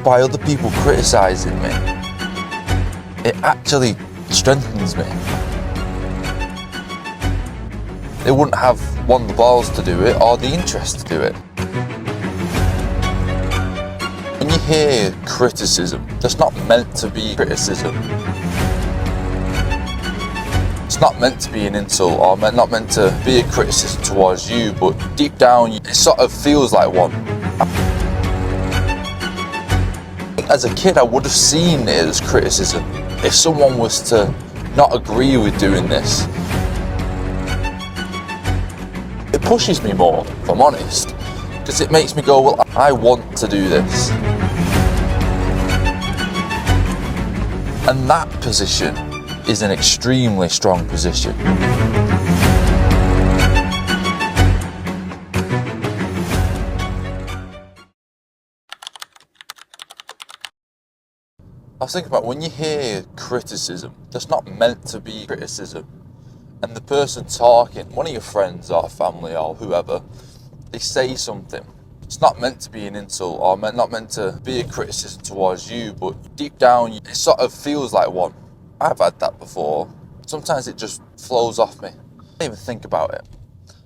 by other people criticising me, it actually strengthens me. They wouldn't have, one, the balls to do it or the interest to do it. When you hear criticism, that's not meant to be criticism. It's not meant to be an insult or not meant to be a criticism towards you, but deep down it sort of feels like one. As a kid, I would have seen it as criticism. If someone was to not agree with doing this, it pushes me more, if I'm honest, because it makes me go, well, I want to do this. And that position is an extremely strong position. I was thinking about when you hear criticism, that's not meant to be criticism. And the person talking, one of your friends or family or whoever, they say something. It's not meant to be an insult or not meant to be a criticism towards you, but deep down it sort of feels like one. I've had that before. Sometimes it just flows off me. I don't even think about it.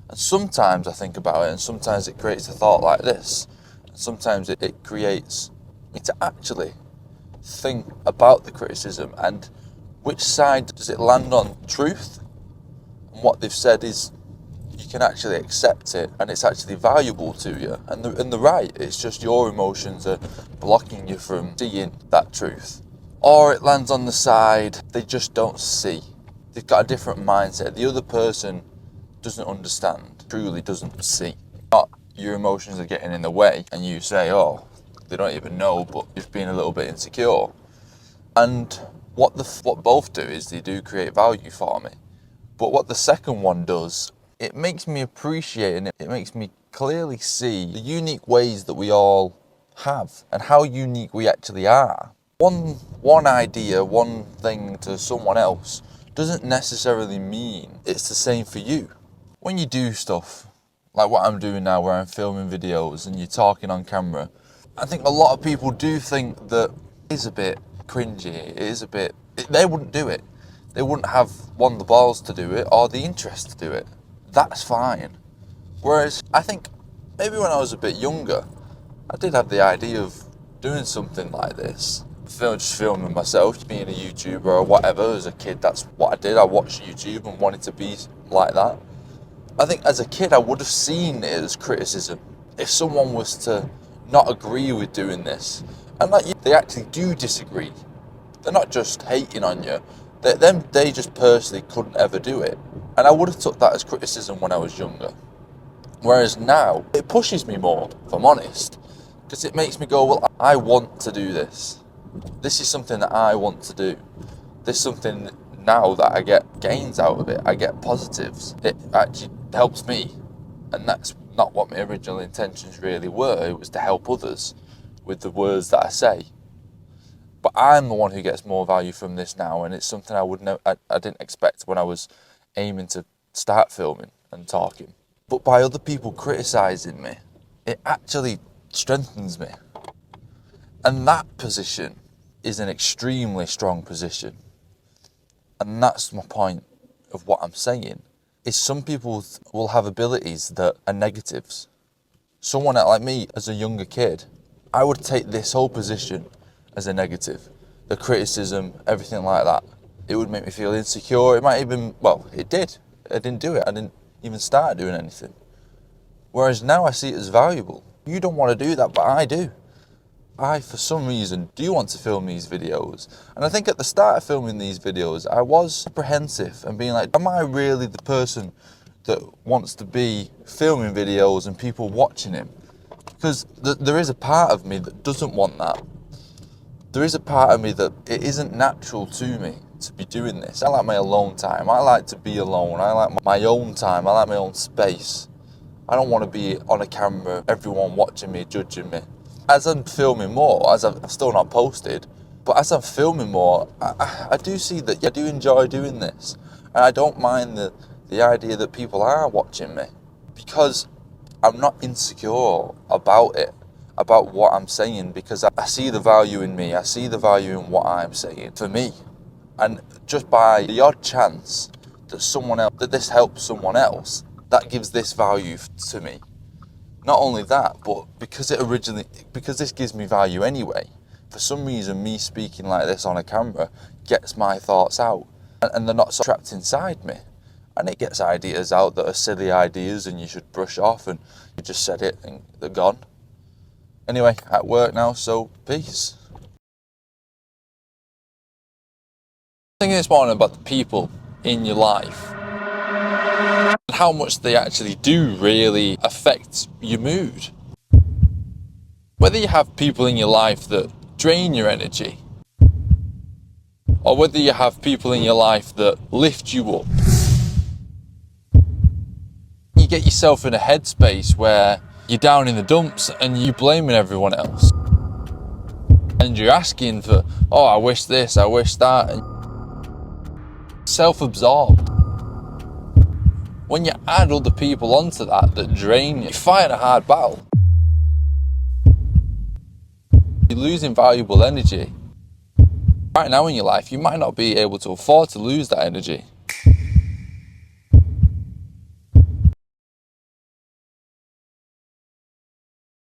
And sometimes I think about it, and sometimes it creates a thought like this. And sometimes it creates me to actually think about the criticism and which side does it land on. Truth and what they've said is you can actually accept it and it's actually valuable to you, and the right, it's just your emotions are blocking you from seeing that truth. Or it lands on the side they just don't see. They've got a different mindset. The other person doesn't understand, truly doesn't see. Not your emotions are getting in the way and you say, oh, they don't even know, but you've been a little bit insecure. And what both do is they do create value for me. But what the second one does, it makes me appreciate and it makes me clearly see the unique ways that we all have and how unique we actually are. One idea, one thing to someone else doesn't necessarily mean it's the same for you. When you do stuff like what I'm doing now, where I'm filming videos and you're talking on camera, I think a lot of people do think that it is a bit cringy, they wouldn't do it. They wouldn't have, one, the balls to do it or the interest to do it. That's fine. Whereas I think maybe when I was a bit younger, I did have the idea of doing something like this. Just filming myself, being a YouTuber or whatever. As a kid, that's what I did. I watched YouTube and wanted to be like that. I think as a kid, I would have seen it as criticism. If someone was to not agree with doing this, and they actually do disagree, they're not just hating on you, they just personally couldn't ever do it. And I would have took that as criticism when I was younger. Whereas now, it pushes me more, if I'm honest, because it makes me go, well, I want to do this. This is something that I want to do. This is something now that I get gains out of it. I get positives. It actually helps me. And that's not what my original intentions really were. It was to help others with the words that I say. But I'm the one who gets more value from this now, and it's something I didn't expect when I was aiming to start filming and talking. But by other people criticising me, it actually strengthens me. And that position is an extremely strong position. And that's my point of what I'm saying, is some people will have abilities that are negatives. Someone like me, as a younger kid, I would take this whole position as a negative. The criticism, everything like that. It would make me feel insecure. It might even, well, it did. I didn't do it. I didn't even start doing anything. Whereas now I see it as valuable. You don't want to do that, but I do. I, for some reason, do want to film these videos. And I think at the start of filming these videos, I was apprehensive and being like, am I really the person that wants to be filming videos and people watching him? Because there is a part of me that doesn't want that. There is a part of me that it isn't natural to me to be doing this. I like my alone time. I like to be alone. I like my own time. I like my own space. I don't want to be on a camera, everyone watching me, judging me. As I'm filming more, as I've still not posted, but as I'm filming more, I do see that I do enjoy doing this. And I don't mind the idea that people are watching me, because I'm not insecure about it. about what I'm saying, because I see the value in me. I see the value in what I'm saying for me. And just by the odd chance that this helps someone else, that gives this value to me. Not only that, but because this gives me value anyway, for some reason me speaking like this on a camera gets my thoughts out, and they're not so trapped inside me. And it gets ideas out that are silly ideas and you should brush off, and you just said it and they're gone. Anyway, at work now, so peace. Thinking this morning about the people in your life and how much they actually do really affect your mood. Whether you have people in your life that drain your energy, or whether you have people in your life that lift you up, you get yourself in a headspace where you're down in the dumps and you're blaming everyone else. And you're asking for, oh, I wish this, I wish that. And self-absorbed. When you add other people onto that drain you, you're fighting a hard battle. You're losing valuable energy. Right now in your life, you might not be able to afford to lose that energy.